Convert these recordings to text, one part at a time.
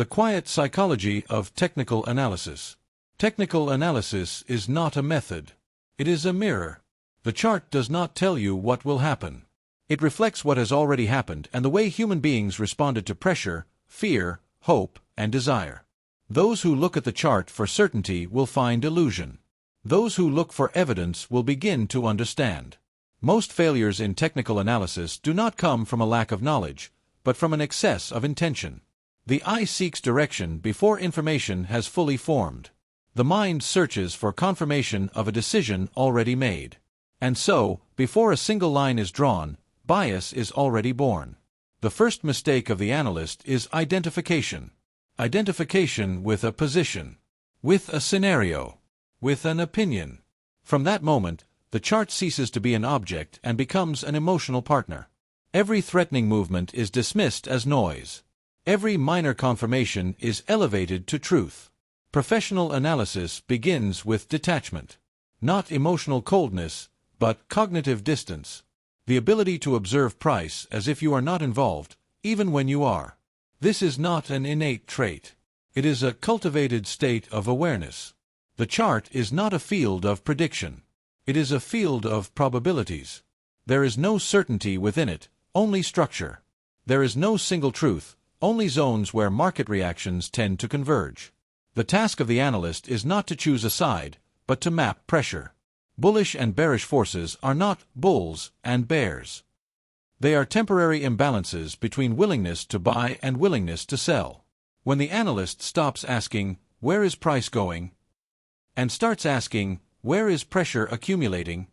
The quiet psychology of technical analysis. Technical analysis is not a method. It is a mirror. The chart does not tell you what will happen. It reflects what has already happened and the way human beings responded to pressure, fear, hope, and desire. Those who look at the chart for certainty will find illusion. Those who look for evidence will begin to understand. Most failures in technical analysis do not come from a lack of knowledge, but from an excess of intention. The eye seeks direction before information has fully formed. The mind searches for confirmation of a decision already made. And so, before a single line is drawn, bias is already born. The first mistake of the analyst is identification. Identification with a position, with a scenario, with an opinion. From that moment, the chart ceases to be an object and becomes an emotional partner. Every threatening movement is dismissed as noise. Every minor confirmation is elevated to truth. Professional analysis begins with detachment. Not emotional coldness, but cognitive distance. The ability to observe price as if you are not involved, even when you are. This is not an innate trait. It is a cultivated state of awareness. The chart is not a field of prediction. It is a field of probabilities. There is no certainty within it, only structure. There is no single truth, only zones where market reactions tend to converge. The task of the analyst is not to choose a side, but to map pressure. Bullish and bearish forces are not bulls and bears. They are temporary imbalances between willingness to buy and willingness to sell. When the analyst stops asking, "Where is price going?" and starts asking, "Where is pressure accumulating?"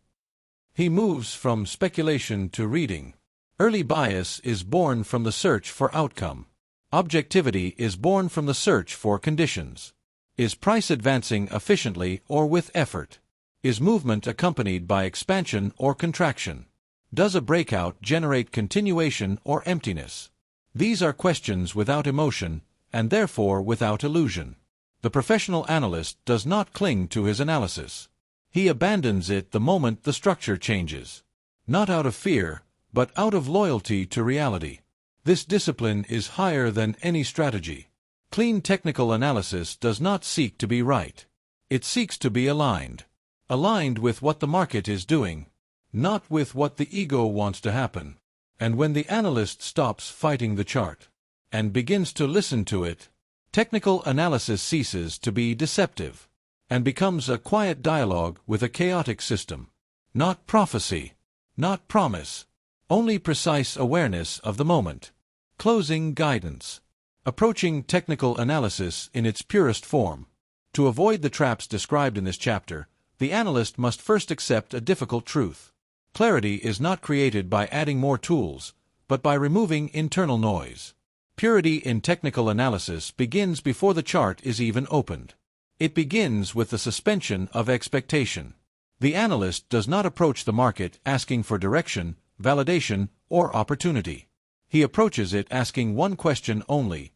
he moves from speculation to reading. Early bias is born from the search for outcome. Objectivity is born from the search for conditions. Is price advancing efficiently or with effort? Is movement accompanied by expansion or contraction? Does a breakout generate continuation or emptiness? These are questions without emotion, and therefore without illusion. The professional analyst does not cling to his analysis. He abandons it the moment the structure changes. Not out of fear, but out of loyalty to reality. This discipline is higher than any strategy. Clean technical analysis does not seek to be right. It seeks to be aligned. Aligned with what the market is doing, not with what the ego wants to happen. And when the analyst stops fighting the chart and begins to listen to it, technical analysis ceases to be deceptive and becomes a quiet dialogue with a chaotic system. Not prophecy, not promise, only precise awareness of the moment. Closing guidance. Approaching technical analysis in its purest form. To avoid the traps described in this chapter, the analyst must first accept a difficult truth. Clarity is not created by adding more tools, but by removing internal noise. Purity in technical analysis begins before the chart is even opened. It begins with the suspension of expectation. The analyst does not approach the market asking for direction, validation, or opportunity. He approaches it asking one question only: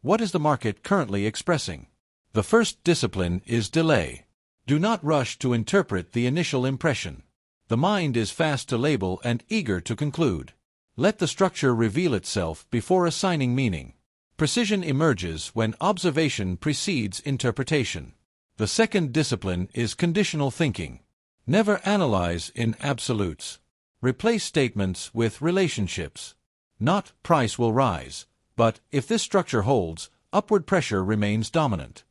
what is the market currently expressing? The first discipline is delay. Do not rush to interpret the initial impression. The mind is fast to label and eager to conclude. Let the structure reveal itself before assigning meaning. Precision emerges when observation precedes interpretation. The second discipline is conditional thinking. Never analyze in absolutes. Replace statements with relationships. Not "price will rise," but "if this structure holds, upward pressure remains dominant."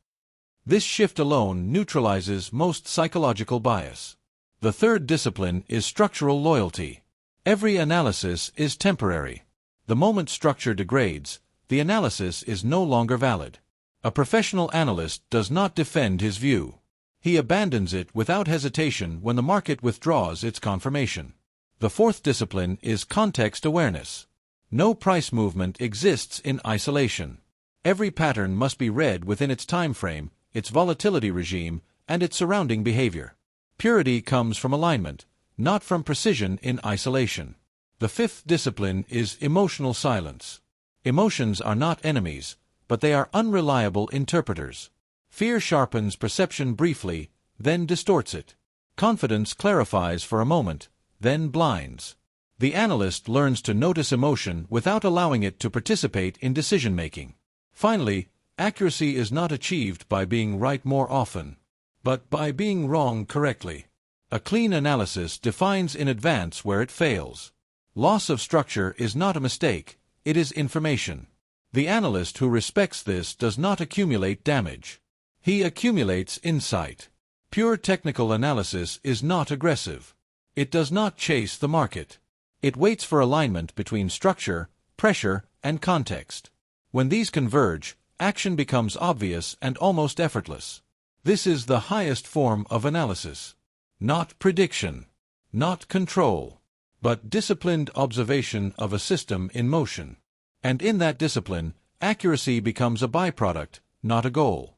This shift alone neutralizes most psychological bias. The third discipline is structural loyalty. Every analysis is temporary. The moment structure degrades, the analysis is no longer valid. A professional analyst does not defend his view. He abandons it without hesitation when the market withdraws its confirmation. The fourth discipline is context awareness. No price movement exists in isolation. Every pattern must be read within its time frame, its volatility regime, and its surrounding behavior. Purity comes from alignment, not from precision in isolation. The fifth discipline is emotional silence. Emotions are not enemies, but they are unreliable interpreters. Fear sharpens perception briefly, then distorts it. Confidence clarifies for a moment, then blinds. The analyst learns to notice emotion without allowing it to participate in decision-making. Finally, Accuracy is not achieved by being right more often, but by being wrong correctly. A clean analysis defines in advance where it fails. Loss of structure is not a mistake, it is information. The analyst who respects this does not accumulate damage. He accumulates insight. Pure technical analysis is not aggressive. It does not chase the market. It waits for alignment between structure, pressure, and context. When these converge, action becomes obvious and almost effortless. This is the highest form of analysis. Not prediction, not control, but disciplined observation of a system in motion. And in that discipline, accuracy becomes a byproduct, not a goal.